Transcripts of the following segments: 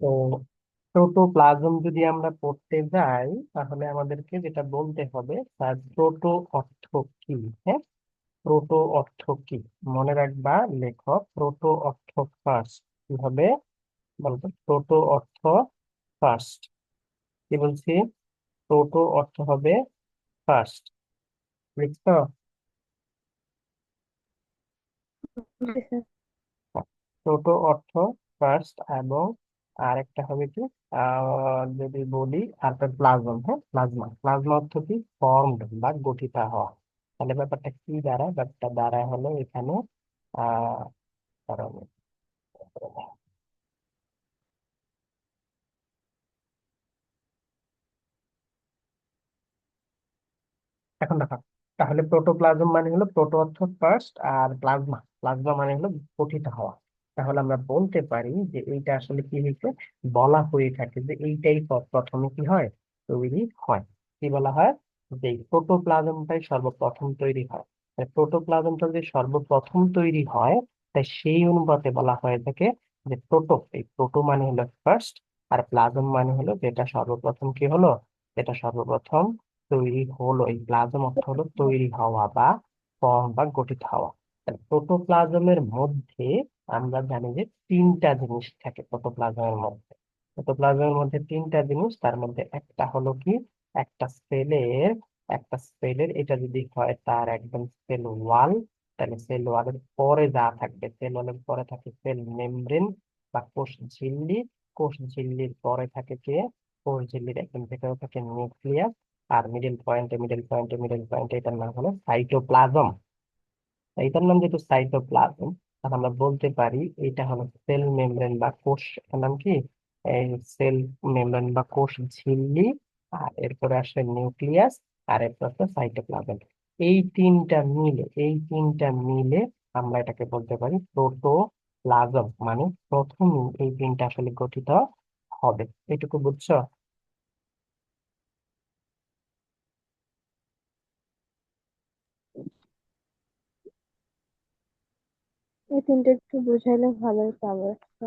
তো প্রোটোপ্লাজম যদি আমরা পড়তে যাই, তাহলে আমাদেরকে যেটা বলতে হবে তার প্রোটো অর্থ কি। হ্যাঁ, প্রোটো অর্থ কি মনে রাখবা। লেখক প্রোটো অর্থ ফার্স্ট কি হবে বলতো? প্রোটো অর্থ ফার্স্ট কি বলছি? প্রোটো অর্থ হবে ফার্স্ট। লিখছো? জি স্যার। প্রোটো অর্থ ফার্স্ট, এবং আরেকটা হবে কি, যদি বলি আরেকটা প্লাজম। হ্যাঁ, প্লাজমা। প্লাজমা অর্থ কি? ফর্মড বা গঠিত হওয়া। তাহলে ব্যাপারটা কি দাঁড়ায়? ব্যাপারটা দাঁড়ায় হলো এখানে আহ কারণ এখন দেখো, তাহলে প্রোটোপ্লাজম মানে হলো, প্রোটো অর্থ ফার্স্ট, আর প্লাজমা, প্লাজমা মানে হলো গঠিত হওয়া। তাহলে আমরা বলতে পারি যে এইটা আসলে কি হয়েছে, বলা হয়ে থাকে যে এইটাই প্রথমে কি হয়, তৈরি হয়। কি বলা হয়? যে প্রোটোপ্লাজমটাই সর্বপ্রথম তৈরি হয়। প্রোটোপ্লাজমটা যদি সর্বপ্রথম তৈরি হয়, তাই সেই অনুপাতে বলা হয়ে থাকে যে প্রোটো। এই প্রোটো মানে হলো ফার্স্ট, আর প্লাজম মানে হলো যেটা সর্বপ্রথম কি হলো, যেটা সর্বপ্রথম তৈরি হলো। এই প্লাজম অর্থ হলো তৈরি হওয়া বা ফর্ম বা গঠিত হওয়া। প্রোটোপ্লাজমের মধ্যে আমরা জানি যে তিনটা জিনিস থাকে প্রোটোপ্লাজমের মধ্যে। প্রোটোপ্লাজমের মধ্যে তিনটা জিনিস, তার মধ্যে একটা হলো কি, একটা সেলের, একটা সেলের এটা যদি হয় তার একদম সেল ওয়াল, তাহলে সেল ওয়ালের পরে যা থাকবে, সেল ওয়ালের পরে থাকে সেল মেমব্রেন বা কোষ ঝিল্লি। কোষ ঝিল্লির পরে থাকে কে, কোষ ঝিল্লির একদম ভেতরে থাকে নিউক্লিয়াস। আর মিডল পয়েন্টে এটার নাম হলো সাইটোপ্লাজম। এটার নাম যেহেতু সাইটোপ্লাজম, তাহলে আমরা বলতে পারি এটা হলো সেল মেমব্রেন বা কোষ। এটার নাম কি? এই সেল মেমব্রেন বা কোষ ঝিল্লি। আর এরপরে আসে নিউক্লিয়াস, আর এরপর আসে সাইটোপ্লাজম। এই তিনটা মিলে আমরা এটাকে বলতে পারি প্রোটোপ্লাজম। মানে প্রথমে এই তিনটা আসলে গঠিত হবে। এটুকু বুঝছো? এই তিনটা একটু বুঝাইলে ভালো হতো আমার কাছে।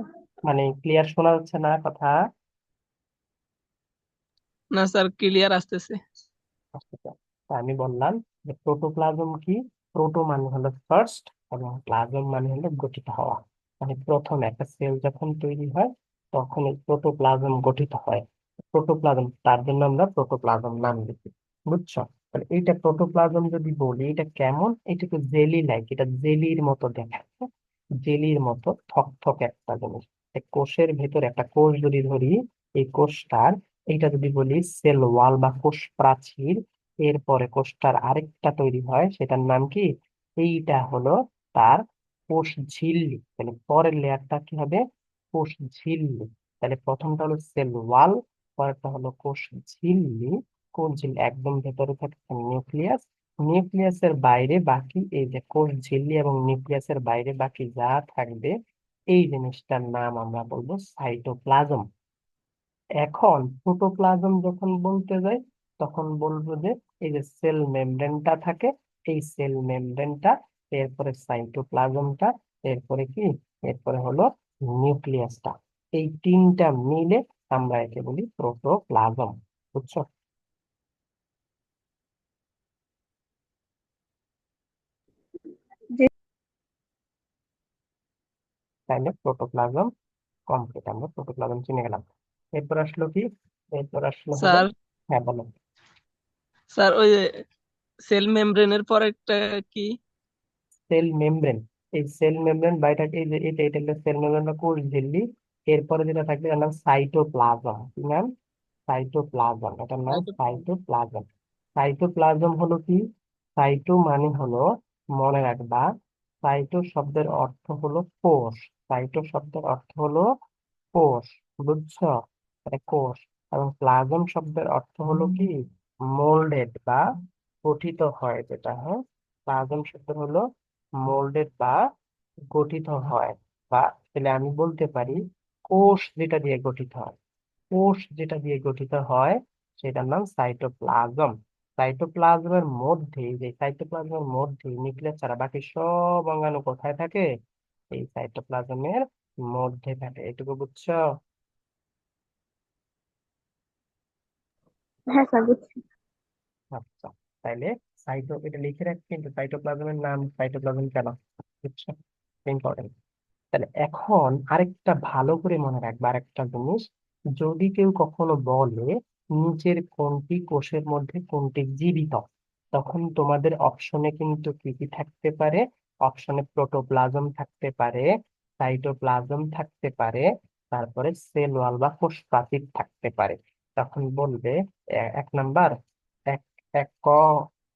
মানে ক্লিয়ার শোনা যাচ্ছে না কথা? না স্যার, ক্লিয়ার আসতেছে। আচ্ছা, তা আমি বললাম যে প্রোটোপ্লাজম কি, প্রোটো মানে হলো ফার্স্ট, এবং প্লাজম মানে হলো গঠিত হওয়া। মানে প্রথম একটা সেল যখন তৈরি হয়, তখন এই প্রোটোপ্লাজম গঠিত হয়। প্রোটোপ্লাজম, তার জন্য আমরা প্রোটোপ্লাজম নাম দিচ্ছি। বুঝছো? তাহলে এইটা প্রোটোপ্লাজম যদি বলি, এটা কেমন? এটা একটু জেলি লাইক, এটা জেলির মতো দেখাচ্ছে। জেলির মতো থকথকে একটা জিনিস। এই কোষের ভেতর একটা কোষ যদি ধরি, এই কোষটার, এইটা যদি বলি সেল ওয়াল বা কোষ প্রাচীর, এরপরে কোষটার আরেকটা তৈরি হয়, সেটার নাম কি? এইটা হলো তার কোষ ঝিল্লি। তাহলে পরের লেয়ারটা কি হবে? কোষ ঝিল্লি। তাহলে প্রথমটা হলো সেল ওয়াল, পরেরটা হলো কোষ ঝিল্লি। কোষ ঝিল্লি একদম ভেতরে থাকে নিউক্লিয়াস। নিউক্লিয়াসের বাইরে বাকি এই যে কোষ ঝিল্লি এবং নিউক্লিয়াসের বাইরে বাকি যা থাকবে, এই জিনিসটার নাম আমরা বলবো সাইটোপ্লাজম। এখন প্রোটোপ্লাজম যখন বলতে যাই, তখন বলবো যে এই যে সেল মেমব্রেনটা থাকে, এই সেল মেমব্রেনটা, এরপরে সাইটোপ্লাজমটা, এরপরে কি, এরপরে হলো নিউক্লিয়াসটা। এই তিনটা মিলে আমরা একে বলি প্রোটোপ্লাজম। বুঝছো? যে তাহলে প্রোটোপ্লাজম কমপ্লিট, আমরা প্রোটোপ্লাজম চিনে গেলাম। এরপর আসলো কি, এরপর আসলো হলো, স্যার, হ্যাঁ বলো। স্যার ওই সেল মেমব্রেনের পরেরটা কি? সেল মেমব্রেন, এই সেল মেমব্রেন বাইরে, এই যে এটা হলো সেল মেমব্রেন বা কোষ ঝিল্লি। এরপরে যেটা থাকবে এটার নাম সাইটোপ্লাজম। কি নাম? সাইটোপ্লাজম। এটার নাম সাইটোপ্লাজম। সাইটোপ্লাজম হলো কি? সাইটো মানে হলো, মনে রাখবা, সাইটো শব্দের অর্থ হলো কোষ। সাইটো শব্দের অর্থ হলো কোষ। বুঝছো? এটা কোষ। এবং প্লাজম শব্দের অর্থ হলো কি, মোল্ডেড বা গঠিত হয় যেটা। হ্যাঁ, প্লাজম শব্দ হলো মোল্ডেড বা গঠিত হয়। বা তাহলে আমি বলতে পারি কোষ যেটা দিয়ে গঠিত হয়, কোষ যেটা দিয়ে গঠিত হয়, সেটার নাম সাইটোপ্লাজম। সাইটোপ্লাজমের মধ্যে, যে সাইটোপ্লাজমের মধ্যে নিউক্লিয়াস ছাড়া বাকি সব অঙ্গাণু কোথায় থাকে? এই সাইটোপ্লাজমের মধ্যে থাকে। এটুকু বুঝছো? হ্যাঁ স্যার বুঝছি। আচ্ছা, তাইলে এটা লিখে রাখছি, কিন্তু সাইটোপ্লাজমের নাম সাইটোপ্লাজম কেন, বুঝছো? ইম্পর্টেন্ট। তাহলে এখন আরেকটা ভালো করে মনে রাখবে আরেকটা জিনিস, যদি কেউ কখনো বলে নিচের কোনটি কোষের মধ্যে কোনটি জীবিত, তখন তোমাদের অপশনে কিন্তু কি কি থাকতে পারে? অপশনে প্রোটোপ্লাজম থাকতে পারে, সাইটোপ্লাজম থাকতে পারে, তারপরে সেল ওয়াল বা কোষ প্রাচীর থাকতে পারে। তখন বলবে এক নাম্বার, এক এক ক,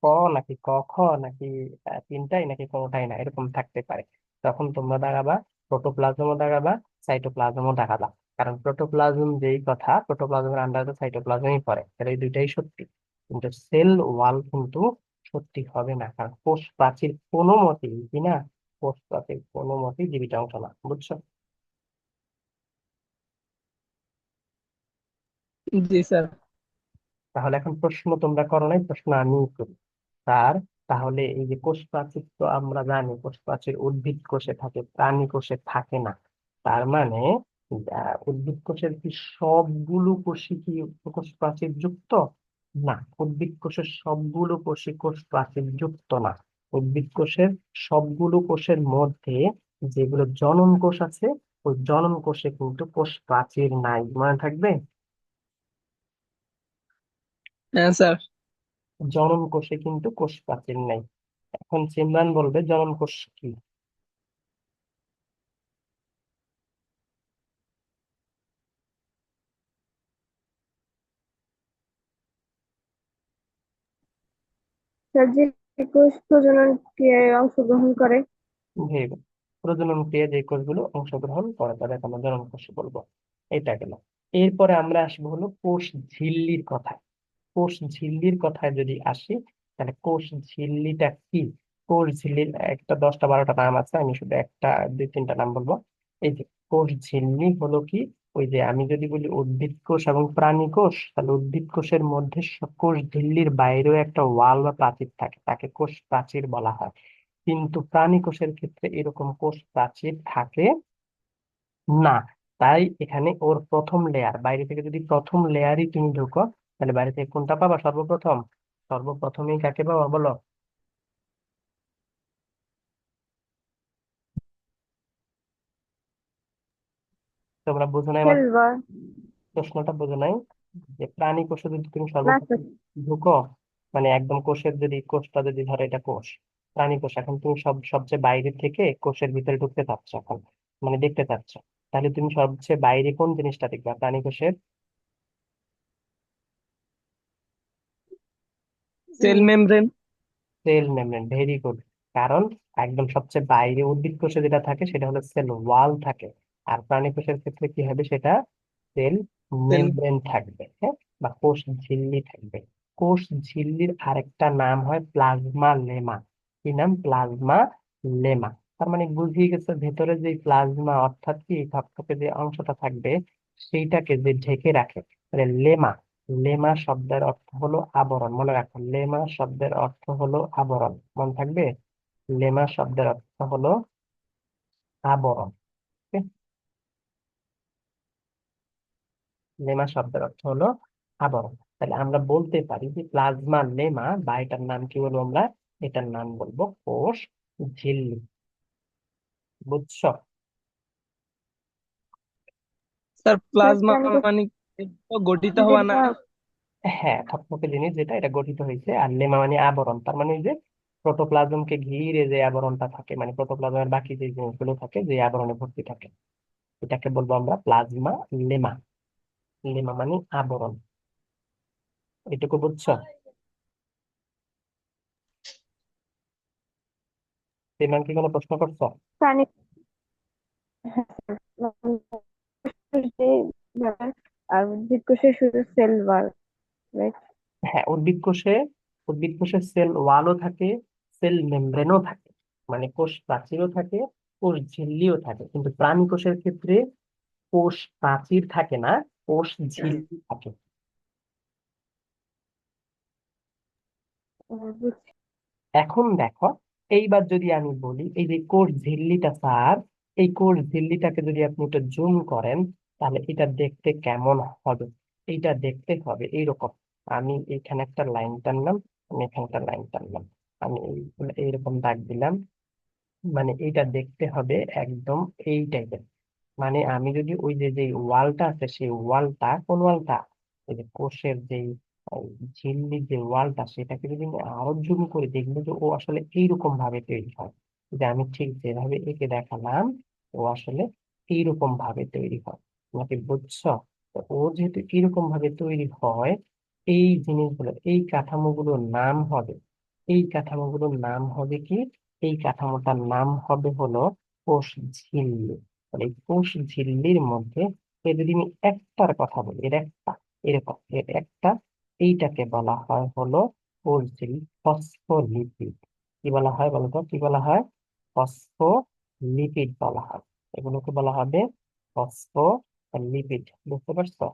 ক নাকি ক খ, নাকি তিনটাই, নাকি কোনোটাই না, এরকম থাকতে পারে। তখন তোমরা দাঁড়াবা প্রোটোপ্লাজমও দাঁড়াবা, সাইটোপ্লাজমও দাঁড়াবা। কারণ প্রোটোপ্লাজম যেই কথা, প্রোটোপ্লাজমের আন্ডারে সাইটোপ্লাজমই পড়ে, তাহলে এই দুইটাই সত্যি। কিন্তু সেল ওয়াল কিন্তু সত্যি হবে না, কারণ কোষ প্রাচীর কোনো মতেই কি না, কোষ প্রাচীর কোনো মতেই জীবিত অংশ না, বুঝছো? জি স্যার। তাহলে এখন প্রশ্ন তোমরা করো নাই, প্রশ্ন আমি করি। স্যার, তাহলে এই যে কোষ প্রাচীর তো আমরা জানি কোষ প্রাচীর উদ্ভিদ কোষে থাকে, প্রাণী কোষে থাকে না। তার মানে উদ্ভিদ কোষের কি সবগুলো কোষই কি কোষ প্রাচীর যুক্ত? না, উদ্ভিদ কোষের সবগুলো কোষই কোষ প্রাচীর যুক্ত না। উদ্ভিদ কোষের সবগুলো কোষের মধ্যে যেগুলো জনন কোষ আছে, ওই জনন কোষে কিন্তু কোষ প্রাচীর নাই, মনে থাকবে? হ্যাঁ স্যার। জনন কোষে কিন্তু কোষ প্রাচীর নাই। এখন সিমরান বলবে জনন কোষ কি। স্যার যে কোষ প্রজনন ক্রিয়ায় অংশগ্রহণ করে। ভেবে, প্রজনন ক্রিয়া যে কোষগুলো অংশগ্রহণ করে তাদের আমরা জনন কোষ বলবো। এটা গেল। এরপরে আমরা আসবো হলো কোষ ঝিল্লির কথায়। কোষ ঝিল্লির কথায় যদি আসি, তাহলে কোষ ঝিল্লিটা কি? কোষ ঝিল্লির একটা 10টা 12টা নাম আছে, আমি শুধু একটা দুই তিনটা নাম বলবো। এই যে কোষ ঝিল্লি হলো কি, ওই যে আমি যদি বলি উদ্ভিদ কোষ এবং প্রাণী কোষ, তাহলে উদ্ভিদ কোষের মধ্যে কোষ ঝিল্লির বাইরেও একটা ওয়াল বা প্রাচীর থাকে, তাকে কোষ প্রাচীর বলা হয়। কিন্তু প্রাণী কোষের ক্ষেত্রে এরকম কোষ প্রাচীর থাকে না। তাই এখানে ওর প্রথম লেয়ার, বাইরে থেকে যদি প্রথম লেয়ারই তুমি ঢুকো, তাহলে বাইরে থেকে কোনটা পাবা সর্বপ্রথম? সর্বপ্রথমেই কাকে পাবা বলো? তোমরা বোঝো নাই আমার সেল বা প্রশ্নটা, বোঝো নাই? যে প্রাণী কোষে যদি তুমি না স্যার। সর্বপ্রথম ঢুকো, মানে একদম কোষের যদি কোষটা যদি ধরো এটা কোষ, প্রাণী কোষ, এখন তুমি সবচেয়ে বাইরে থেকে কোষের ভিতরে ঢুকতে চাচ্ছ এখন, মানে দেখতে চাচ্ছ, তাহলে তুমি সবচেয়ে বাইরে কোন জিনিসটা দেখবা প্রাণী কোষের? Cell membrane. Cell membrane, very good. কারণ একদম সবচেয়ে বাইরে উদ্ভিদ কোষে যেটা থাকে সেটা হলো সেল ওয়াল থাকে, আর প্রাণী কোষের ক্ষেত্রে কি হবে সেটা? Sell sell. মেমব্রেন থাকবে, হ্যাঁ, বা কোষ ঝিল্লি থাকবে। কোষ ঝিল্লির আরেকটা নাম হয় প্লাজমা লেমা। কি নাম? Plasma lemma. তার মানে বুঝিয়ে গেছে ভেতরে যে প্লাজমা, অর্থাৎ কি থকথকে যে অংশটা থাকবে সেইটাকে যে ঢেকে রাখে, মানে লেমা। লেমা শব্দের অর্থ হলো আবরণ, মনে রাখো, লেমা শব্দের অর্থ হলো আবরণ, মনে থাকবে? লেমা শব্দের অর্থ হলো আবরণ। okay? লেমা শব্দের অর্থ হলো আবরণ। তাহলে আমরা বলতে পারি যে প্লাজমা লেমা, বা এটার নাম কি বলবো আমরা? এটার নাম বলবো কোষ ঝিল্লি, বুঝছো? স্যার স্যার প্লাজমা প্রাণী কোষ মানে গঠিত হওয়া না? যেটা। হ্যাঁ, থকথকে জিনিস যেটা, এটা গঠিত হয়েছে। আর লেমা মানে আবরণ, তার মানে ওই যে প্রোটোপ্লাজমকে ঘিরে যে আবরণটা থাকে, মানে প্রোটোপ্লাজমের বাকি যে জিনিসগুলো থাকে যে আবরণে ভর্তি থাকে, এটাকে বলবো আমরা প্লাজমা লেমা। লেমা মানে আবরণ, এটুকু বুঝছো? তোমার কি কোনো প্রশ্ন করছো? প্রাণী, হ্যাঁ স্যার, যে ব্যাপার, আর উদ্ভিদ কোষে শুধু সেল ওয়াল, রাইট? হ্যাঁ, উদ্ভিদ কোষের সেল ওয়ালও থাকে, সেল মেমব্রেনও থাকে, মানে কোষ প্রাচীরও থাকে, কোষ ঝিল্লিও থাকে। কিন্তু প্রাণী কোষের ক্ষেত্রে কোষ প্রাচীর থাকে না, কোষ ঝিল্লি থাকে। বুঝছি। এখন দেখো, এইবার যদি আমি বলি এই যে কোষ ঝিল্লিটা স্যার, এই কোষ ঝিল্লিটাকে যদি আপনি একটু জুম করেন, তাহলে এটা দেখতে কেমন হবে? এইটা দেখতে হবে এইরকম। আমি এখানে একটা লাইন টানলাম, আমি এখানে একটা লাইন টানলাম, আমি এইরকম দাগ দিলাম। মানে এইটা দেখতে হবে একদম এই টাইপের। মানে আমি যদি ওই যে যে ওয়ালটা আছে সেই ওয়ালটা, কোন ওয়ালটা, এই যে কোষের যে ঝিল্লির যে ওয়ালটা, সেটাকে যদি আমি আরো জুম করে দেখবো যে ও আসলে এইরকম ভাবে তৈরি হয়। যে আমি ঠিক যেভাবে এঁকে দেখালাম, ও আসলে এইরকম ভাবে তৈরি হয়। তোমাকে বুঝছো? তো ও যেহেতু এরকম ভাবে তৈরি হয়, এই জিনিসগুলো, এই কাঠামোগুলোর নাম হবে, এই কাঠামোগুলোর নাম হবে কি, এই কাঠামোটার নাম হবে হলো কোষ ঝিল্লি। তাহলে এই কোষ ঝিল্লির মধ্যে এর যদি আমি একটার কথা বলি, এর একটা, এরকম এর একটা, এইটাকে বলা হয় হলো কোষ ঝিল্লি, ফসফোলিপিড। কি বলা হয় বলতো, কি বলা হয়? ফসফোলিপিড বলা হয়। এগুলোকে বলা হবে ফসফোলিপিড। বুঝতে পারছো?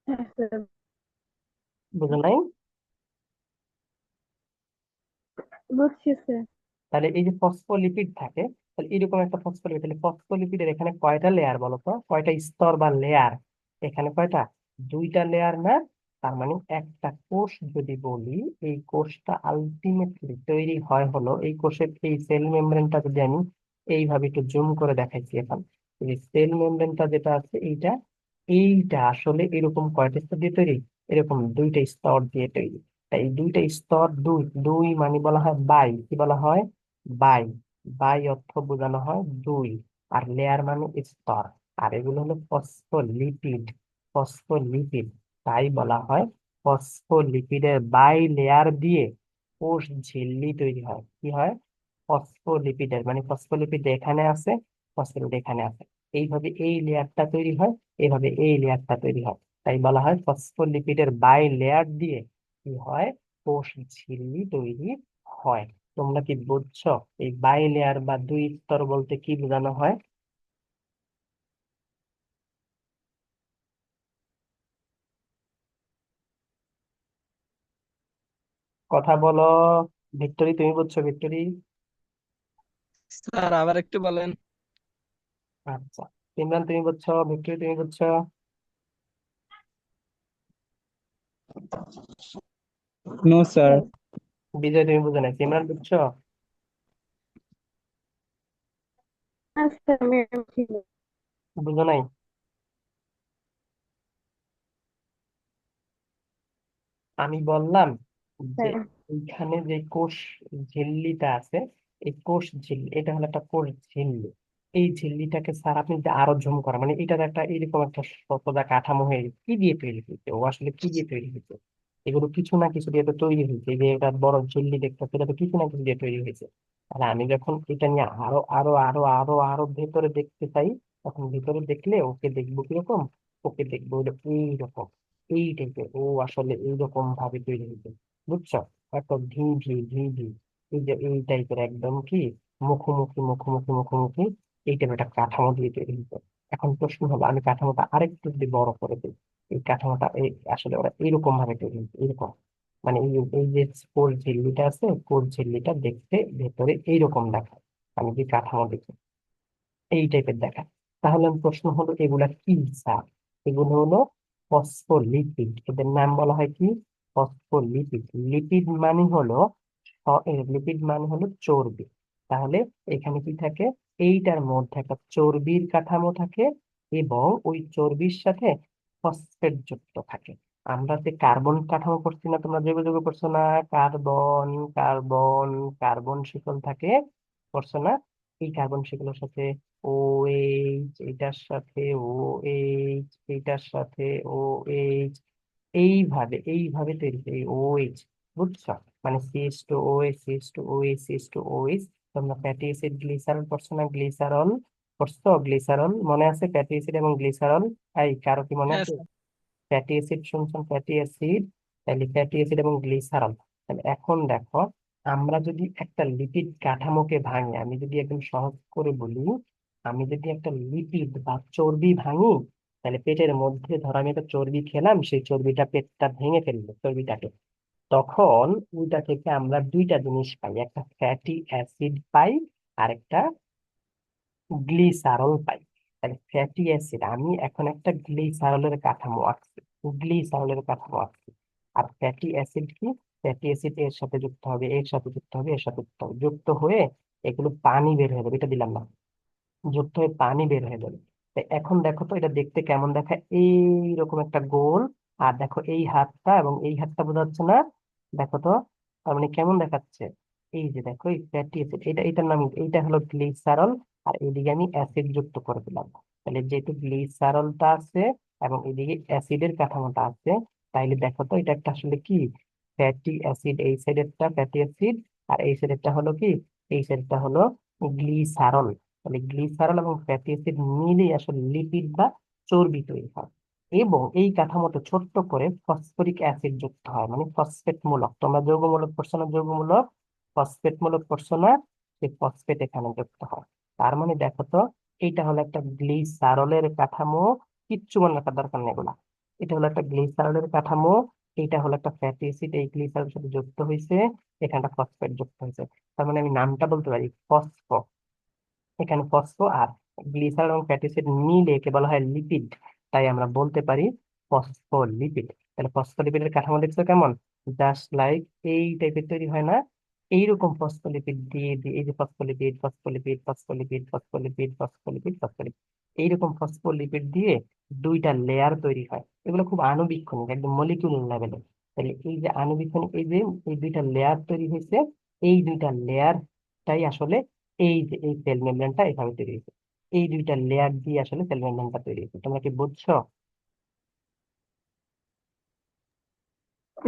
হ্যাঁ স্যার, বুঝো নাই? বুঝছি স্যার। তাহলে এই যে ফসফোলিপিড থাকে, তাহলে এরকম একটা ফসফোলিপিড, তাহলে ফসফোলিপিডের এখানে কয়টা লেয়ার বলো তো, কয়টা স্তর বা লেয়ার? এখানে কয়টা? দুইটা লেয়ার না? তার মানে একটা কোষ যদি বলি, এই কোষটা আলটিমেটলি তৈরি হয় হলো, এই কোষের এই সেল মেমব্রেনটা যদি আমি এইভাবে একটু জুম করে দেখাইছি এখন, এই সেল মেমব্রেনটা যেটা আছে এইটা, এইটা আসলে এরকম কয়টা স্তর দিয়ে তৈরি? এরকম দুইটা স্তর দিয়ে তৈরি। তাই এই দুইটা স্তর, দুই দুই মানে বলা হয় বাই, কি বলা হয়? বাই। বাই অর্থ বোঝানো হয় দুই, আর লেয়ার মানে স্তর। আর এগুলো হলো ফসফোলিপিড, ফসফোলিপিড। তাই বলা হয় ফসফোলিপিডের বাই লেয়ার দিয়ে কোষ ঝিল্লি তৈরি হয়। কি হয়? ফসফোলিপিডের মানে ফসফোলিপিড এখানে আছে, ফসফোলিপিড এখানে আছে, এইভাবে এই লেয়ারটা তৈরি হয়, এইভাবে এই লেয়ারটা তৈরি হয়। তাই বলা হয় ফসফোলিপিডের বাই লেয়ার দিয়ে কি হয়, কোষ ঝিল্লি তৈরি হয়। তোমরা কি বুঝছো এই বাই লেয়ার বা দুই স্তর বলতে কি বোঝানো হয়? কথা বলো। ভিক্টরি, তুমি বুঝছো? ভিক্টরি? স্যার আবার একটু বলেন। আচ্ছা। ইমরান তুমি বুঝছো? ভিক্টরি তুমি বুঝছো? No sir. স্যার, বিজয় তুমি বুঝো না? ইমরান বুঝছো? আচ্ছা আমি ছিল। বুঝো নাই? আমি বললাম যে স্যার, এইখানে যে কোষ ঝিল্লিটা আছে, এই কোষ ঝিল্লি, এটা হলো একটা কোষ ঝিল্লি। এই ঝিল্লিটাকে স্যার আপনি যদি আরো ঝুম করা, মানে এটার একটা এরকম একটা শতদা কাঠামো হয়ে গেছে। কি দিয়ে তৈরি হয়েছে ও আসলে, কি দিয়ে তৈরি হয়েছে? এগুলো কিছু না কিছু দিয়ে তো তৈরি হয়েছে। এই যে এটা বড় ঝিল্লি দেখতেছে, এটা তো কিছু না কিছু দিয়ে তৈরি হয়েছে। তাহলে আমি যখন এটা নিয়ে আরো আরো আরো আরো আরো ভেতরে দেখতে চাই, তখন ভিতরে দেখলে ওকে দেখবো কিরকম? ওকে দেখবো হলো এইরকম, এই টাইপের। ও আসলে এইরকম ভাবে তৈরি হয়েছে। বুঝছো? একটা ভি ভি ভি ভি, এই যে এই টাইপের একদম কি, মুখোমুখি মুখোমুখি মুখোমুখি, এই টাইপের একটা কাঠামো দিয়ে তৈরি হয়েছে। এখন প্রশ্ন হলো, আমি কাঠামোটা আরেকটু যদি বড় করে দিই, এই কাঠামোটা এই আসলে ওরা এইরকম ভাবে তৈরি হয়েছে, এরকম। মানে এই যে কোর ঝিল্লিটা আছে, কোর ঝিল্লিটা দেখতে ভেতরে এইরকম দেখায়। আমি যে কাঠামো দেখি এই টাইপের দেখায়। তাহলে প্রশ্ন হলো এগুলা কি স্যার? এগুলো হলো ফসফোলিপিড। এদের নাম বলা হয় কি? ফসফোলিপিড। লিপিড মানে হলো, লিপিড মানে হলো চর্বি। তাহলে এখানে কি থাকে? এইটার মধ্যে একটা চর্বির কাঠামো থাকে, এবং ওই চর্বির সাথে ফসফেট যুক্ত থাকে। আমরা যে কার্বন কাঠামো করছি না, তোমরা যোগাযোগ করছো না? কার্বন, কার্বন, কার্বন শিকল থাকে, করছো না? এই কার্বন শিকলের সাথে ও এইচ, এটার সাথে ও এইচ, এটার সাথে ও এইচ, এইভাবে এইভাবে তৈরি হয় এই ও এইচ। বুঝছো? মানে CS two O H, CS two O H, CS two O H. তোমরা ফ্যাটি অ্যাসিড গ্লিসারল পড়ছো না? গ্লিসারল পড়ছো? গ্লিসারল মনে আছে? ফ্যাটি অ্যাসিড এবং গ্লিসারল, এই কারো কি মনে হ্যাঁ আছে? স্যার। ফ্যাটি অ্যাসিড শুনছেন? ফ্যাটি অ্যাসিড, তাহলে ফ্যাটি অ্যাসিড এবং গ্লিসারল। তাহলে এখন দেখো, আমরা যদি একটা লিপিড কাঠামোকে ভাঙি, আমি যদি একদম সহজ করে বলি, আমি যদি একটা লিপিড বা চর্বি ভাঙি, তাহলে পেটের মধ্যে ধরো আমি একটা চর্বি খেলাম, সেই চর্বিটা পেটটা ভেঙে ফেললো চর্বিটাকে, তখন ওইটা থেকে আমরা দুইটা জিনিস পাই, একটা ফ্যাটি অ্যাসিড পাই, আর একটা গ্লিসারল পাই। তাহলে ফ্যাটি অ্যাসিড, আমি এখন একটা গ্লিসারলের কাঠামো আঁকছি, গ্লিসারলের কাঠামো আছে। আর ফ্যাটি অ্যাসিড কি? ফ্যাটি অ্যাসিড এর সাথে যুক্ত হবে, এর সাথে যুক্ত হবে, এর সাথে যুক্ত হবে, যুক্ত হয়ে এগুলো পানি বের হয়ে যাবে, এটা দিলাম না, যুক্ত হয়ে পানি বের হয়ে যাবে। তো এখন দেখো তো এটা দেখতে কেমন দেখায়, এইরকম একটা গোল। আর দেখো এই হাতটা এবং এই হাতটা বোঝা যাচ্ছে না? দেখো তো, তার মানে কেমন দেখাচ্ছে? এই যে দেখো এই ফ্যাটি অ্যাসিড, এটার নাম, এইটা হলো গ্লিসারল। আর এইদিকে আমি অ্যাসিড যুক্ত করে দিলাম। তাহলে যেহেতু গ্লিসারলটা আছে এবং এদিকে অ্যাসিডের কাঠামোটা আছে, তাইলে দেখো তো এটা একটা আসলে কি, ফ্যাটি অ্যাসিড। এই সাইডেরটা ফ্যাটি অ্যাসিড, আর এই সাইডেরটা হলো কি, এই সাইডটা হলো গ্লিসারল। তাহলে গ্লিসারল এবং ফ্যাটি অ্যাসিড মিলে আসলে লিপিড বা চর্বি তৈরি হয়। এবং এই কাঠামোতে ছোট্ট করে ফসফরিক অ্যাসিড যুক্ত হয়, মানে ফসফেট মূলক। তোমরা যৌগমূলক পড়ছো না? যৌগমূলক ফসফেট মূলক পড়ছো না? সেই ফসফেট এখানে যুক্ত হয়। তার মানে দেখো তো, এইটা হলো একটা গ্লিসারলের কাঠামো। কিচ্ছু মনে রাখার দরকার নেই এগুলা। এটা হলো একটা গ্লিসারলের কাঠামো, এইটা হলো একটা ফ্যাটি অ্যাসিড, এই গ্লিসারলের সাথে যুক্ত হয়েছে, এখানটা ফসফেট যুক্ত হয়েছে। তার মানে আমি নামটা বলতে পারি ফসফো। এখানে ফসফো আর গ্লিসারল এবং ফ্যাটি অ্যাসিড মিলে একে বলা হয় লিপিড। তাই আমরা বলতে পারি ফসফোলিপিড। তাহলে ফসফোলিপিডের কাঠামো দেখছো কেমন? জাস্ট লাইক এই টাইপের তৈরি হয় না? এইরকম ফসফোলিপিড দিয়ে দিয়ে, এই যে phospholipid, phospholipid, phospholipid, phospholipid, phospholipid, phospholipid, এইরকম ফসফোলিপিড দিয়ে দুইটা লেয়ার তৈরি হয়। এগুলো খুব আণুবীক্ষণিক, একদম মলিকিউলার লেভেলে। তাহলে এই যে আণুবীক্ষণিক, এই যে এই দুইটা লেয়ার তৈরি হয়েছে, এই দুইটা লেয়ারটাই আসলে, এই যে এই সেল মেমব্রেনটা এভাবে তৈরি হয়েছে, এই দুইটা লেয়ার দিয়ে আসলে সেল মেমব্রেনটা তৈরি হয়েছে। তোমরা কি বুঝছো?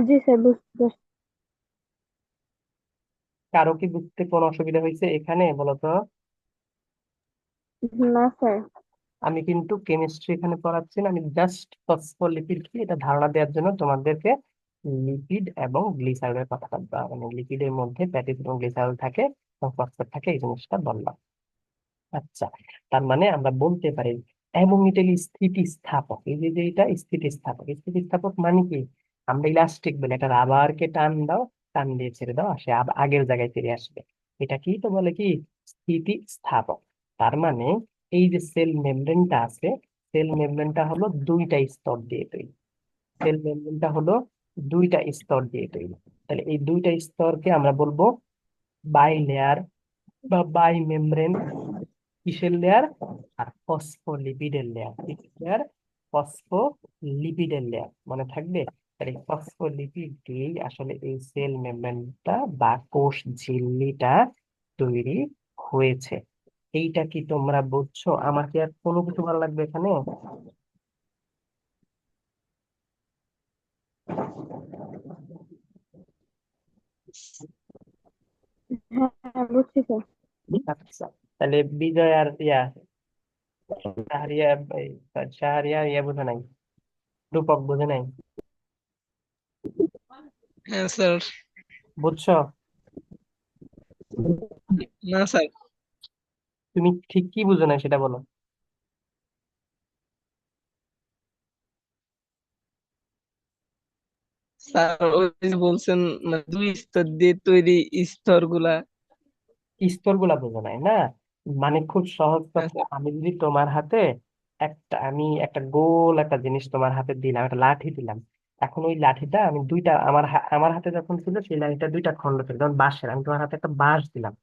জি স্যার, বুঝতে পারছি। কারো কি বুঝতে কোনো অসুবিধা হয়েছে এখানে, বলো তো? না স্যার। আমি কিন্তু কেমিস্ট্রি এখানে পড়াচ্ছি না, আমি জাস্ট ফসফোলিপিড কি এটা ধারণা দেওয়ার জন্য তোমাদেরকে লিপিড এবং গ্লিসারলের কথাটা মানে লিপিডের মধ্যে ফ্যাটি এবং গ্লিসারল থাকে এবং ফসফেট থাকে, এই জিনিসটা বললাম। আচ্ছা, তার মানে আমরা বলতে পারি, এবং এটা স্থিতিস্থাপক। এই যে যে এটা স্থিতিস্থাপক, স্থিতিস্থাপক মানে কি? আমরা ইলাস্টিক বলে, একটা রাবারকে টান দাও, টান দিয়ে ছেড়ে দাও, সে আবার আগের জায়গায় ফিরে আসবে। এটা কি তো বলে কি, স্থিতিস্থাপক। তার মানে এই যে সেল মেমব্রেনটা আছে, সেল মেমব্রেনটা হলো দুইটা স্তর দিয়ে তৈরি। সেল মেমব্রেনটা হলো দুইটা স্তর দিয়ে তৈরি। তাহলে এই দুইটা স্তরকে আমরা বলবো বাই লেয়ার বা বাই মেমব্রেন। কিসের লেয়ার? আর ফসফোলিপিডের লেয়ার। কিসের লেয়ার? ফসফোলিপিডের লেয়ার, মনে থাকবে। তাহলে ফসফোলিপিড দিয়েই আসলে এই সেল মেমব্রেনটা বা কোষ ঝিল্লিটা তৈরি হয়েছে। এইটা কি তোমরা বুঝছো? আমার কি আর কোনো কিছু ভালো লাগবে এখানে? হ্যাঁ, বুঝছি স্যার। আচ্ছা, তাহলে বিজয় আর শাহরিয়া, শাহরিয়া বোঝে নাই, রূপক বোঝে নাই? হ্যাঁ স্যার। বুঝছো? না স্যার। তুমি ঠিক কি বুঝো না সেটা বলো। স্যার ওই যে বলছেন, মানে দুই স্তর দিয়ে তৈরি স্তর গুলা। স্তরগুলা বোঝো নাই না? মানে খুব সহজ হ্যাঁ কথা, স্যার। আমি যদি তোমার হাতে আমি একটা গোল একটা জিনিস তোমার হাতে দিলাম, একটা লাঠি দিলাম। এখন ওই লাঠিটা আমি দুইটা, আমার হাতে যখন ছিল সেই লাঠিটা দুইটা খন্ড ছিল, যেমন বাঁশের, আমি তোমার হাতে একটা বাঁশ দিলাম।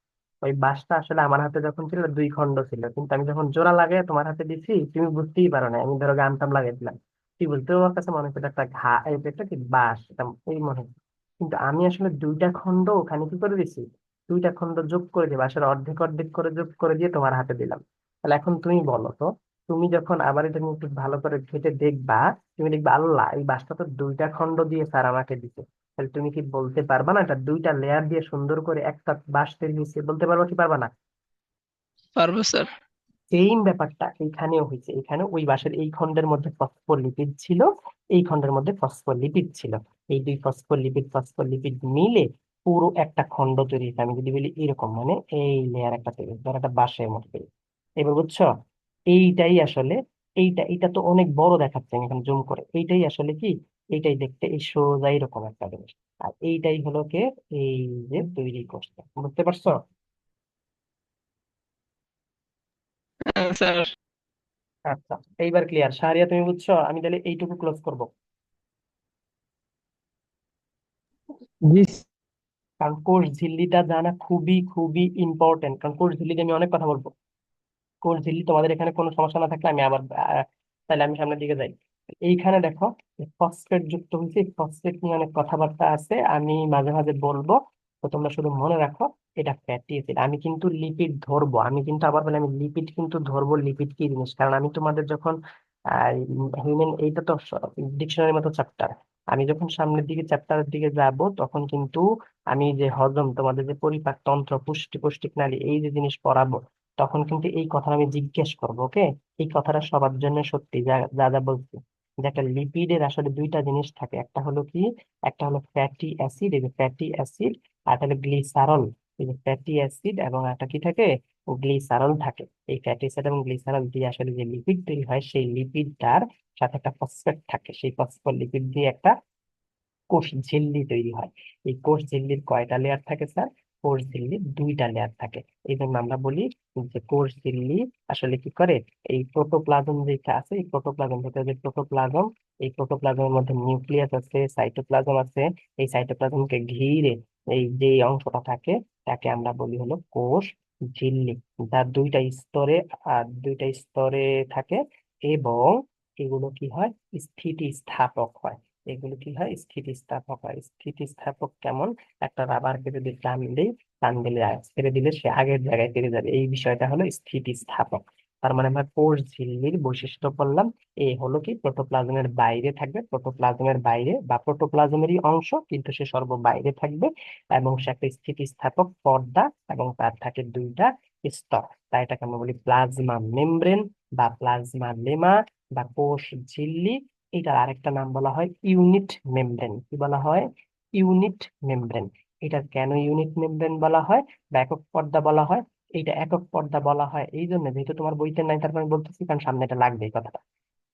ওই বাঁশটা আসলে আমার হাতে যখন ছিল দুই খন্ড ছিল, কিন্তু আমি যখন জোড়া লাগিয়ে তোমার হাতে দিছি তুমি বুঝতেই পারো না। আমি ধরো গাম টাম লাগিয়ে দিলাম, কি বলতে আমার কাছে মনে হচ্ছে এটা একটা এটা একটা কি বাঁশ, এটা এই মনে হচ্ছে। কিন্তু আমি আসলে দুইটা খন্ড ওখানে কি করে দিছি, দুইটা খন্ড যোগ করে দিয়ে, বাঁশের অর্ধেক অর্ধেক করে যোগ করে দিয়ে তোমার হাতে দিলাম। তাহলে এখন তুমি বলো তো, তুমি যখন আবার এটা নিয়ে একটু ভালো করে ঘেঁটে দেখবা, তুমি দেখবা আল্লাহ এই বাঁশটা তো দুইটা খন্ড দিয়ে স্যার আমাকে দিতে। তাহলে তুমি কি বলতে পারবা না এটা দুইটা লেয়ার দিয়ে সুন্দর করে একটা বাঁশ তৈরি হয়েছে? বলতে পারবা কি পারবা না? পারবো স্যার। সেম ব্যাপারটা এখানেও হয়েছে, এখানে ওই বাঁশের এই খন্ডের মধ্যে ফসফোলিপিড ছিল, এই খন্ডের মধ্যে ফসফোলিপিড ছিল। এই দুই ফসফোলিপিড মিলে পুরো একটা খন্ড তৈরি হয়েছে। আমি যদি বলি এরকম, মানে এই লেয়ার একটা তৈরি হয়েছে, ধর একটা বাঁশের মতো তৈরি। এবার বুঝছো? এইটাই আসলে, এটা তো অনেক বড় দেখাচ্ছে, আমি এখন জুম করে, এইটাই আসলে কি, এইটাই দেখতে এই সোজা এরকম একটা জিনিস। আর এইটাই হলো কে, এই যে তৈরি করছে, বুঝতে পারছো? হ্যাঁ স্যার। আচ্ছা, এইবার ক্লিয়ার। শাহরিয়া তুমি বুঝছো? আমি তাহলে এইটুকু ক্লোজ করব। জি কারণ কোষ ঝিল্লিটা জানা খুবই খুবই ইম্পর্টেন্ট, কারণ কোষ ঝিল্লি নিয়ে আমি অনেক কথা বলবো। কোষ ঝিল্লি, তোমাদের এখানে কোনো সমস্যা না থাকলে আমি আবার তাহলে আমি সামনের দিকে যাই। এইখানে দেখো ফসফেট যুক্ত হয়েছে, ফসফেট নিয়ে অনেক কথাবার্তা আছে, আমি মাঝে মাঝে বলবো। তো তোমরা শুধু মনে রাখো এটা ফ্যাটি অ্যাসিড। আমি কিন্তু লিপিড ধরবো, আমি কিন্তু আবার বলে আমি লিপিড কিন্তু ধরবো, লিপিড কি জিনিস, কারণ আমি তোমাদের যখন হিউম্যান, এইটা তো ডিকশনারির মতো চ্যাপ্টার, আমি যখন সামনের দিকে চ্যাপ্টারের দিকে যাব তখন কিন্তু আমি যে হজম, তোমাদের যে পরিপাক তন্ত্র, পুষ্টি, পৌষ্টিক নালী, এই যে জিনিস পড়াবো, তখন কিন্তু এই কথা আমি জিজ্ঞেস করবো। ওকে, এই কথাটা সবার জন্য সত্যি, যা যা যা বলছি, যে একটা লিপিডের আসলে দুইটা জিনিস থাকে, একটা হলো কি, একটা হলো ফ্যাটি অ্যাসিড, এই যে ফ্যাটি অ্যাসিড, আর একটা হলো গ্লিসারল। এই যে ফ্যাটি অ্যাসিড এবং একটা কি থাকে, গ্লিসারল থাকে। এই ফ্যাটি অ্যাসিড এবং গ্লিসারল দিয়ে আসলে যে লিপিড তৈরি হয়, সেই লিপিডটার সাথে একটা ফসফেট থাকে, সেই ফসফোলিপিড দিয়ে একটা কোষ ঝিল্লি তৈরি হয়। এই কোষ ঝিল্লির কয়টা লেয়ার থাকে স্যার? কোষ ঝিল্লির দুইটা লেয়ার থাকে। এই জন্য আমরা বলি যে কোষ ঝিল্লি আসলে কি করে, এই প্রোটোপ্লাজম যেটা আছে, এই প্রোটোপ্লাজম ভিতরে যে প্রোটোপ্লাজম, এই প্রোটোপ্লাজমের মধ্যে নিউক্লিয়াস আছে, সাইটোপ্লাজম আছে, এই সাইটোপ্লাজমকে ঘিরে এই যে অংশটা থাকে, তাকে আমরা বলি হলো কোষ ঝিল্লি, যার দুইটা স্তরে, আর দুইটা স্তরে থাকে। এবং এগুলো কি হয়, স্থিতিস্থাপক হয়। এগুলো কি হয়, স্থিতিস্থাপক হয়। স্থিতিস্থাপক কেমন, একটা রাবারকে যদি টান দিলে ছেড়ে দিলে সে আগের জায়গায় ফিরে যাবে, এই বিষয়টা হলো স্থিতিস্থাপক। তার মানে আমরা কোষ ঝিল্লির বৈশিষ্ট্য বললাম। এ হলো কি, প্রোটোপ্লাজমের বাইরে থাকবে, প্রোটোপ্লাজমের বাইরে বা প্রোটোপ্লাজমেরই অংশ, কিন্তু সে সর্ব বাইরে থাকবে, এবং সে একটা স্থিতিস্থাপক পর্দা, এবং তার থাকে দুইটা স্তর। তাই এটাকে আমরা বলি প্লাজমা মেমব্রেন বা প্লাজমা লেমা বা কোষ ঝিল্লি। এটার আরেকটা নাম বলা হয় ইউনিট মেমব্রেন। কি বলা হয়? Unit membrane. এটা কেন ইউনিট মেমব্রেন বলা হয় বা একক পর্দা বলা হয়? এইটা একক পর্দা বলা হয় এই জন্য, যেহেতু তোমার বইতে নাই, তারপর আমি বলতেছি কারণ সামনে এটা লাগবে এই কথাটা।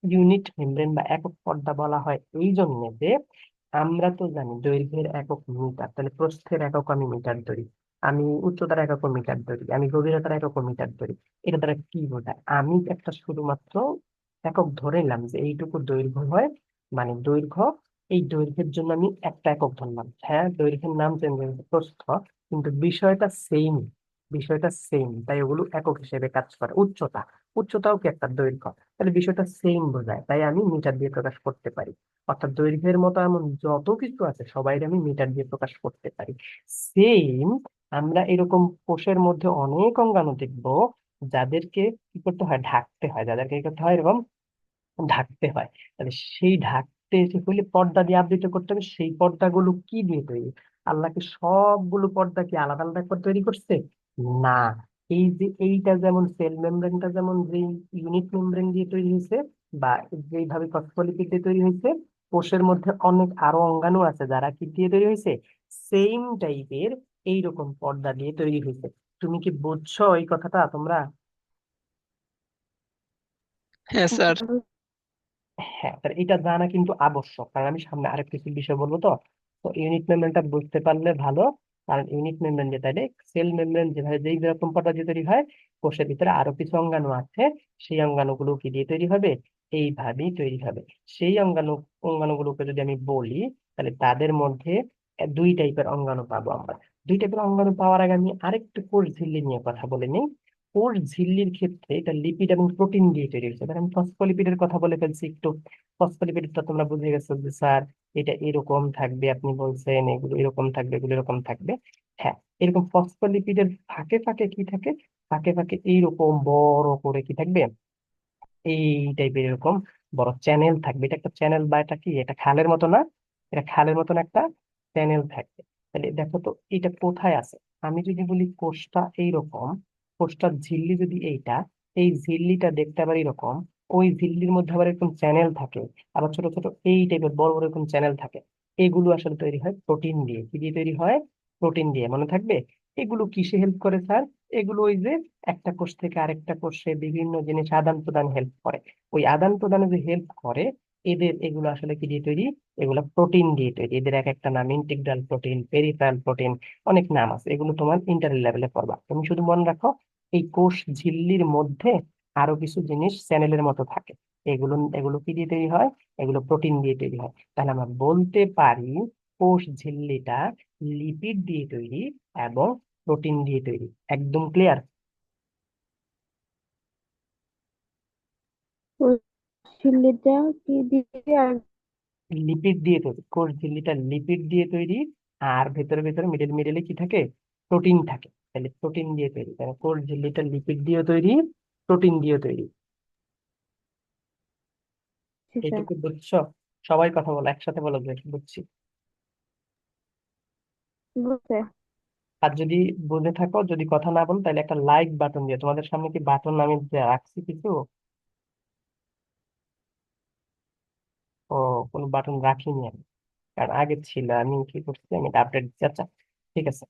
ইউনিট মেমব্রেন বা একক পর্দা বলা হয় এই জন্য যে, আমরা তো জানি দৈর্ঘ্যের একক মিটার, তাহলে প্রস্থের একক আমি মিটার ধরি, আমি উচ্চতার একক মিটার ধরি, আমি গভীরতার একক মিটার ধরি। এটা দ্বারা কি বোঝায়, আমি একটা শুধুমাত্র একক ধরে নিলাম যে এইটুকু দৈর্ঘ্য হয়, মানে দৈর্ঘ্য, এই দৈর্ঘ্যের জন্য আমি একটা একক ধরলাম। হ্যাঁ, দৈর্ঘ্যের নাম চেঞ্জ হয়েছে প্রস্থ, কিন্তু বিষয়টা সেম, বিষয়টা সেম, তাই ওগুলো একক হিসেবে কাজ করে। উচ্চতা, উচ্চতাও কি একটা দৈর্ঘ্য, তাহলে বিষয়টা সেম বোঝায়, তাই আমি মিটার দিয়ে প্রকাশ করতে পারি। অর্থাৎ দৈর্ঘ্যের মতো এমন যত কিছু আছে সবাই আমি মিটার দিয়ে প্রকাশ করতে পারি। সেম, আমরা এরকম কোষের মধ্যে অনেক অঙ্গাণু দেখবো যাদেরকে কি করতে হয়, ঢাকতে হয়, যাদেরকে কি করতে হয়, এরকম ঢাকতে হয়। তাহলে সেই ঢাকতে যে হইলে পর্দা দিয়ে আবৃত করতে হবে, সেই পর্দাগুলো কি দিয়ে তৈরি? আল্লাহ কি সবগুলো পর্দা কি আলাদা আলাদা করে তৈরি করছে? না। এই যে এইটা যেমন সেল মেমব্রেনটা যেমন যে ইউনিট মেমব্রেন দিয়ে তৈরি হয়েছে, বা যেইভাবে ফসফোলিপিড দিয়ে তৈরি হয়েছে, কোষের মধ্যে অনেক আরো অঙ্গাণু আছে যারা কি দিয়ে তৈরি হয়েছে, সেম টাইপের এইরকম পর্দা দিয়ে তৈরি হয়েছে। তুমি কি বুঝছো এই কথাটা তোমরা? হ্যাঁ স্যার। হ্যাঁ, তাহলে এটা জানা কিন্তু আবশ্যক, কারণ আমি সামনে আরেক কিছু বিষয় বলবো। তো তো ইউনিট মেমব্রেনটা বুঝতে পারলে ভালো। কারণ ইউনিট মেমব্রেন যেটা, সেল মেমব্রেন যেভাবে যেই যেরকম পদার্থ দিয়ে তৈরি হয়, কোষের ভিতরে আরো কিছু অঙ্গাণু আছে, সেই অঙ্গাণুগুলো কি দিয়ে তৈরি হবে, এইভাবেই তৈরি হবে। সেই অঙ্গাণুগুলোকে যদি আমি বলি, তাহলে তাদের মধ্যে দুই টাইপের অঙ্গাণু পাবো আমরা। দুই টাইপের অঙ্গাণু পাওয়ার আগে আমি আরেকটু কোষ ঝিল্লি নিয়ে কথা বলে নিই। কোষ ঝিল্লির ক্ষেত্রে এটা লিপিড এবং প্রোটিন দিয়ে তৈরি হয়েছে। এবার আমি ফসফোলিপিডের কথা বলে ফেলছি একটু। ফসফোলিপিডটা তোমরা বুঝে গেছো যে স্যার এটা এরকম থাকবে, আপনি বলছেন এগুলো এরকম থাকবে, এগুলো এরকম থাকবে। হ্যাঁ, এরকম ফসফোলিপিডের ফাঁকে ফাঁকে কি থাকে, ফাঁকে ফাঁকে এইরকম বড় করে কি থাকবে, এই টাইপের এরকম বড় চ্যানেল থাকবে। এটা একটা চ্যানেল বা এটা কি, এটা খালের মতো না, এটা খালের মতন একটা চ্যানেল থাকবে। তাহলে দেখো তো এটা কোথায় আছে। আমি যদি বলি কোষটা এইরকম, কোষটার ঝিল্লি যদি এইটা, এই ঝিল্লিটা দেখতে আবার এরকম, ওই ঝিল্লির মধ্যে আবার এরকম চ্যানেল থাকে, আবার ছোট ছোট এই টাইপের বড় বড় এরকম চ্যানেল থাকে। এগুলো আসলে তৈরি হয় প্রোটিন দিয়ে। কি দিয়ে তৈরি হয়? প্রোটিন দিয়ে, মনে থাকবে। এগুলো কিসে হেল্প করে স্যার? এগুলো ওই যে একটা কোষ থেকে আরেকটা কোষে বিভিন্ন জিনিস আদান প্রদান হেল্প করে। ওই আদান প্রদানে যে হেল্প করে, এদের এগুলো আসলে কি দিয়ে তৈরি? এগুলো প্রোটিন দিয়ে তৈরি। এদের এক একটা নাম, ইন্টিগ্রাল প্রোটিন, পেরিফেরাল প্রোটিন, অনেক নাম আছে, এগুলো তোমার ইন্টার লেভেলে পড়বা। তুমি শুধু মনে রাখো এই কোষ ঝিল্লির মধ্যে আরো কিছু জিনিস চ্যানেলের মতো থাকে, এগুলো এগুলো কি দিয়ে তৈরি হয়? এগুলো প্রোটিন দিয়ে তৈরি হয়। তাহলে আমরা বলতে পারি কোষ ঝিল্লিটা লিপিড দিয়ে তৈরি এবং প্রোটিন দিয়ে তৈরি। একদম ক্লিয়ার? কোষ ঝিল্লিটা কি দিয়ে আর লিপিড দিয়ে তৈরি, কোষ ঝিল্লিটা লিপিড দিয়ে তৈরি, আর ভেতরে ভেতরে মিডল মিডলে কি থাকে? প্রোটিন থাকে। তাহলে প্রোটিন দিয়ে তৈরি, তাহলে কোষ ঝিল্লিটা লিপিড দিয়ে তৈরি, প্রোটিন দিয়ে তৈরি। স্যার? এইটুকু বুঝছো? সবাই কথা বলো, একসাথে বলো যে বুঝছি। বুঝছে। আর যদি বুঝে থাকো, যদি কথা না বলো, তাহলে একটা লাইক বাটন দিয়ে, তোমাদের সামনে কি বাটন আমি রাখছি কিছু? ও, কোনো বাটন রাখিনি আমি, কারণ আগে ছিল, আমি কি করছি, আমি আপডেট দিচ্ছি। আচ্ছা, ঠিক আছে।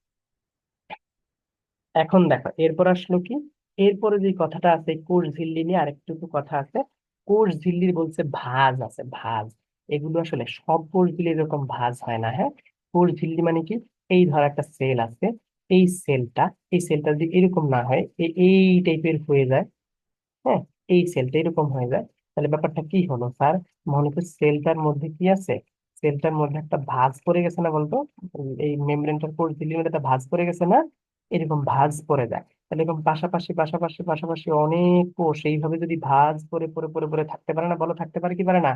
এখন দেখো এরপর আসলো কি, এরপরে যে কথাটা আছে কোষ ঝিল্লি নিয়ে আরেকটু কথা আছে। কোষ ঝিল্লির বলছে ভাঁজ আছে, ভাঁজ। এগুলো আসলে সব কোষ ঝিল্লি এরকম ভাঁজ হয় না, হ্যাঁ। কোষ ঝিল্লি মানে কি, এই ধর একটা সেল আছে, এই সেলটা, এই সেলটা যদি এরকম না হয়, এই টাইপের হয়ে যায়, হ্যাঁ, এই সেলটা এরকম হয়ে যায়, তাহলে ব্যাপারটা কি হলো স্যার? মনে করি সেলটার মধ্যে কি আছে, সেলটার মধ্যে একটা ভাঁজ পড়ে গেছে না বলতো? এই মেমব্রেনটার কোষ ঝিল্লির মধ্যে একটা ভাঁজ পড়ে গেছে না? এরকম ভাঁজ পড়ে যায়। তাহলে এরকম পাশাপাশি পাশাপাশি পাশাপাশি অনেক কোষ এইভাবে যদি ভাঁজ পড়ে পড়ে পড়ে পড়ে থাকতে পারে না, বলো থাকতে পারে কি পারে না?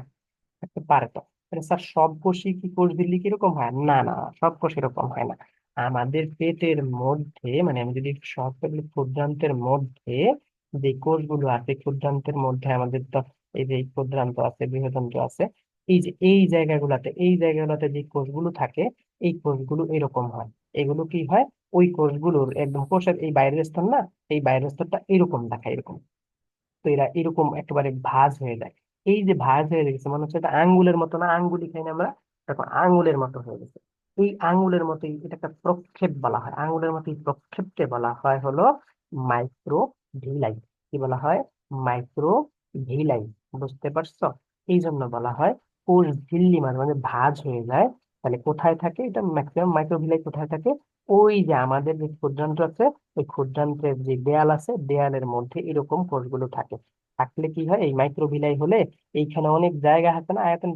থাকতে পারে। তো তাহলে স্যার সব কোষই কি কোষ ঝিল্লি কিরকম হয়? না না, সব কোষ এরকম হয় না। আমাদের পেটের মধ্যে, মানে আমি যদি সব ক্ষুদ্রান্তের মধ্যে যে কোষগুলো আছে, ক্ষুদ্রান্তের মধ্যে আমাদের তো এই যে ক্ষুদ্রান্ত আছে, বৃহদান্ত আছে, এই যে এই জায়গাগুলোতে, এই জায়গাগুলোতে যে কোষগুলো থাকে, এই কোষগুলো এরকম হয়। এগুলো কি হয়, ওই কোষগুলোর একদম কোষের এই বাইরের স্তর না, এই বাইরের স্তরটা এরকম দেখায়, এরকম। তো এরা এরকম একেবারে ভাঁজ হয়ে যায়। এই যে ভাঁজ হয়ে গেছে, মনে হচ্ছে এটা আঙ্গুলের মতো না, আঙ্গুলি খাই না আমরা, দেখো আঙ্গুলের মতো হয়ে গেছে। এই আঙ্গুলের মতোই এটা একটা প্রক্ষেপ বলা হয়, আঙ্গুলের মতো এই প্রক্ষেপকে বলা হয় হলো মাইক্রো ভিলাই। কি বলা হয়? Micro villi. বুঝতে পারছো? এই জন্য বলা হয় কোষ ঝিল্লি, মানে মানে ভাঁজ হয়ে যায়। তাহলে কোথায় থাকে এটা, ম্যাক্সিমাম মাইক্রো ভিলাই কোথায় থাকে? ওই যে আমাদের যে ক্ষুদ্রান্ত আছে, ওই ক্ষুদ্রান্তের যে দেয়াল আছে, দেয়ালের মধ্যে এরকম কোষগুলো থাকে। থাকলে কি হয়, এই মাইক্রোভিলাই হলে এইখানে অনেক জায়গা আছে না, আয়তন